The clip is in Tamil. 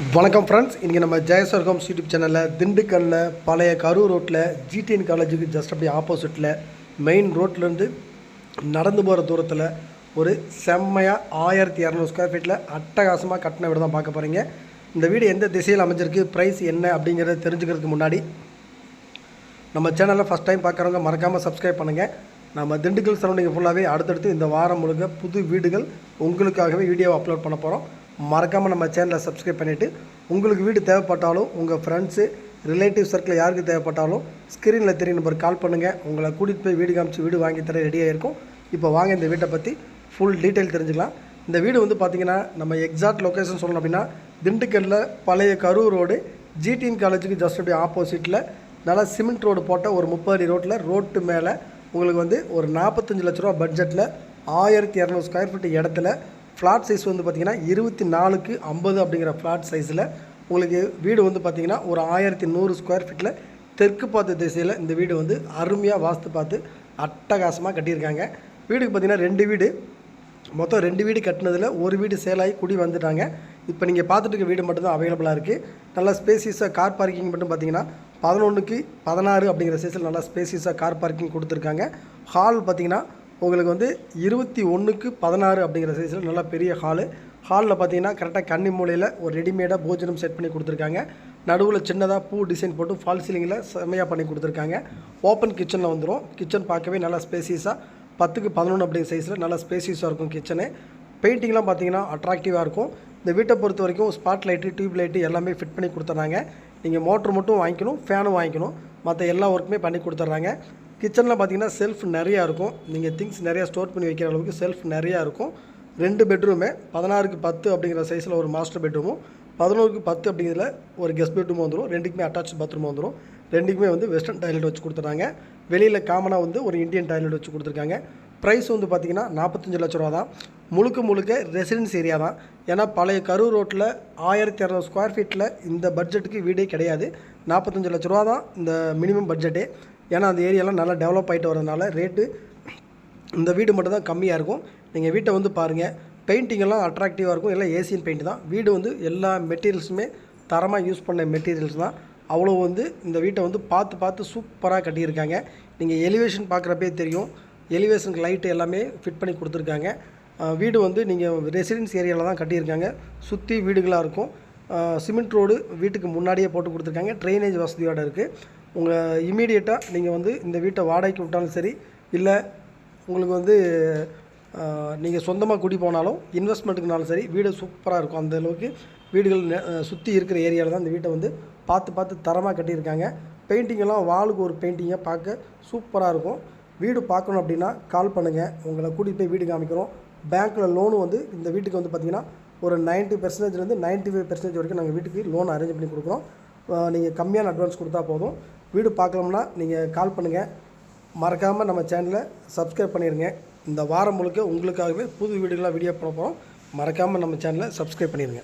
வணக்கம் ஃப்ரெண்ட்ஸ், இன்றைக்கி நம்ம ஜெயஸ்வர் ஹோம்ஸ் யூடியூப் சேனலில் திண்டுக்கல்லில் பழைய கரூர் ரோட்டில் ஜிடிஎன் காலேஜுக்கு ஜஸ்ட் அப்படி ஆப்போசிட்டில் மெயின் ரோட்லேருந்து நடந்து போகிற தூரத்தில் ஒரு செம்மையாக 1200 ஸ்கொயர் ஃபீட்டில் அட்டகாசமாக கட்டின வீடு தான் பார்க்க போகிறீங்க. இந்த வீடு எந்த திசையில் அமைஞ்சிருக்கு, ப்ரைஸ் என்ன அப்படிங்கிறத தெரிஞ்சுக்கிறதுக்கு முன்னாடி நம்ம சேனலில் ஃபஸ்ட் டைம் பார்க்குறவங்க மறக்காமல் சப்ஸ்கிரைப் பண்ணுங்கள். நம்ம திண்டுக்கல் சரௌண்டிங் ஃபுல்லாகவே அடுத்தடுத்து இந்த வாரம் முழுக்க புது வீடுகள் உங்களுக்காகவே வீடியோ அப்லோட் பண்ண போகிறோம். மறக்காமல் நம்ம சேனலை சப்ஸ்கிரைப் பண்ணிவிட்டு உங்களுக்கு வீடு தேவைப்பட்டாலும் உங்கள் ஃப்ரெண்ட்ஸு ரிலேட்டிவ் சர்க்கிள் யாருக்கு தேவைப்பட்டாலும் ஸ்க்ரீனில் தெரிய நம்பர் கால் பண்ணுங்கள். உங்களை கூட்டிகிட்டு போய் வீடு காமிச்சு வீடு வாங்கி தர ரெடியாக இருக்கும். இப்போ வாங்க இந்த வீட்டை பற்றி ஃபுல் டீட்டெயில் தெரிஞ்சுக்கலாம். இந்த வீடு வந்து பார்த்திங்கன்னா நம்ம எக்ஸாக்ட் லொக்கேஷன் சொல்லணும் அப்படின்னா திண்டுக்கல்லில் பழைய கரூர் ரோடு ஜிடிஎன் காலேஜுக்கு ஜஸ்ட் அப்படி ஆப்போசிட்டில் நல்லா சிமெண்ட் ரோடு போட்ட ஒரு 30 அடி ரோட்டில் ரோட்டு மேலே உங்களுக்கு வந்து ஒரு 45 லட்ச ரூபா பட்ஜெட்டில் 1200 ஸ்கொயர் ஃபீட் இடத்துல ஃப்ளாட் சைஸ் வந்து பார்த்திங்கன்னா 24x50 அப்படிங்கிற ஃப்ளாட் சைஸில் உங்களுக்கு வீடு வந்து பார்த்திங்கன்னா ஒரு 1100 ஸ்கொயர் ஃபீட்டில் தெற்கு பார்த்த திசையில் இந்த வீடு வந்து அருமையாக வாஸ்து பார்த்து அட்டகாசமாக கட்டியிருக்காங்க. வீடுக்கு பார்த்திங்கன்னா 2 வீடு, மொத்தம் 2 வீடு கட்டினதில் ஒரு வீடு சேலாகி குடி வந்துட்டாங்க. இப்போ நீங்கள் பார்த்துட்டு இருக்க வீடு மட்டும்தான் அவைலபிளாக இருக்குது. நல்லா ஸ்பேசியஸாக கார் பார்க்கிங் மட்டும் பார்த்திங்கன்னா 11x16 அப்படிங்கிற சைஸில் நல்லா ஸ்பேசியஸாக கார் பார்க்கிங் கொடுத்துருக்காங்க. ஹால் பார்த்திங்கன்னா உங்களுக்கு வந்து 21x16 அப்படிங்கிற சைஸில் நல்லா பெரிய ஹாலில் பார்த்தீங்கன்னா கரெக்டாக கன்னி மூலையில் ஒரு ரெடிமேடாக போஜனம் செட் பண்ணி கொடுத்துருக்காங்க. நடுவில் சின்னதாக பூ டிசைன் போட்டு ஃபால் சீலிங்கில் செம்மையாக பண்ணி கொடுத்துருக்காங்க. ஓப்பன் கிச்சனில் வந்துடும். கிச்சன் பார்க்கவே நல்லா ஸ்பேசியஸாக 10x11 அப்படிங்கிற சைஸில் நல்லா ஸ்பேசியஸாக இருக்கும் கிச்சனு. பெயிண்டிங்லாம் பார்த்தீங்கன்னா அட்ராக்டிவாக இருக்கும். இந்த வீட்டை பொறுத்த வரைக்கும் ஸ்பாட் லைட்டு, டியூப் லைட்டு எல்லாமே ஃபிட் பண்ணி கொடுத்துட்றாங்க. நீங்கள் மோட்ரு மட்டும் வாங்கிக்கணும், ஃபேனும் வாங்கிக்கணும், மற்ற எல்லா ஒர்க்குமே பண்ணி கொடுத்துட்றாங்க. கிச்சனில் பார்த்தீங்கன்னா செல்ஃப் நிறையா இருக்கும். நீங்கள் திங்ஸ் நிறையா ஸ்டோர் பண்ணி வைக்கிற அளவுக்கு செல்ஃப் நிறையா இருக்கும். 2 பெட்ரூமே 16x10 அப்படிங்கிற சைஸில் ஒரு மாஸ்டர் பெட்ரூமும் 11x10 அப்படிங்கிறதுல ஒரு கெஸ்ட் பெட்ரூம் வந்துடும். 2க்குமே அட்டாச் பாத்ரூம் வந்துடும். 2க்குமே வந்து வெஸ்டர்ன் டாய்லெட் வச்சு கொடுத்துட்றாங்க. வெளியில் காமனாக வந்து ஒரு இந்தியன் டாய்லெட் வச்சு கொடுத்துருக்காங்க. ப்ரைஸ் வந்து பார்த்திங்கன்னா 45 லட்ச ரூபா தான். முழுக்க ரெசிடென்ஸ் ஏரியா தான். ஏன்னா பழைய கரூர் ரோட்டில் 1200 ஸ்கொயர் ஃபீட்டில் இந்த பட்ஜெட்டுக்கு வீடே கிடையாது. 45 லட்ச ரூபா தான் இந்த மினிமம் பட்ஜெட்டே. ஏன்னா அந்த ஏரியாலாம் நல்லா டெவலப் ஆகிட்டு வரதுனால ரேட்டு இந்த வீடு மட்டும் தான் கம்மியாக இருக்கும். நீங்கள் வீட்டை வந்து பாருங்கள், பெயிண்டிங்கெல்லாம் அட்ராக்டிவாக இருக்கும். எல்லாம் ஏசியன் பெயிண்ட் தான். வீடு வந்து எல்லா மெட்டீரியல்ஸுமே தரமாக யூஸ் பண்ண மெட்டீரியல்ஸ் தான். அவ்வளோ வந்து இந்த வீட்டை வந்து பார்த்து சூப்பராக கட்டியிருக்காங்க. நீங்கள் எலிவேஷன் பார்க்குறப்பே தெரியும். எலிவேஷனுக்கு லைட்டு எல்லாமே ஃபிட் பண்ணி கொடுத்துருக்காங்க. வீடு வந்து நீங்கள் ரெசிடென்ஸ் ஏரியாவில் தான் கட்டியிருக்காங்க. சுற்றி வீடுகளாக இருக்கும். சிமெண்ட் ரோடு வீட்டுக்கு முன்னாடியே போட்டு கொடுத்துருக்காங்க. ட்ரைனேஜ் வசதியோடு இருக்குது. உங்கள் இமீடியட்டாக நீங்கள் வந்து இந்த வீட்டை வாடகைக்கு விட்டாலும் சரி, இல்லை உங்களுக்கு வந்து நீங்கள் சொந்தமாக குடி போனாலும் இன்வெஸ்ட்மெண்ட்டுக்குனாலும் சரி, வீடு சூப்பராக இருக்கும். அந்தளவுக்கு வீடுகள் சுற்றி இருக்கிற ஏரியாவில் தான் இந்த வீட்டை வந்து பார்த்து தரமாக கட்டியிருக்காங்க. பெயிண்டிங்கெல்லாம் வாலுக்கு ஒரு பெயிண்டிங்கை பார்க்க சூப்பராக இருக்கும். வீடு பார்க்கணும் அப்படின்னா கால் பண்ணுங்கள், உங்களை கூட்டிகிட்டு போய் வீடு காமிக்கிறோம். பேங்க்கில் லோனு வந்து இந்த வீட்டுக்கு வந்து பார்த்திங்கன்னா ஒரு 90%லேருந்து 95% வரைக்கும் நாங்கள் வீட்டுக்கு லோன் அரேஞ்ச் பண்ணி கொடுக்குறோம். நீங்கள் கம்மியான அட்வான்ஸ் கொடுத்தா போதும். வீடு பார்க்கணும்னா நீங்கள் கால் பண்ணுங்கள். மறக்காமல் நம்ம சேனலை சப்ஸ்கிரைப் பண்ணிடுங்க. இந்த வாரம் முழுக்க உங்களுக்காகவே புது வீடுகளாக வீடியோ போட போகிறோம். மறக்காமல் நம்ம சேனலை சப்ஸ்கிரைப் பண்ணிடுங்க.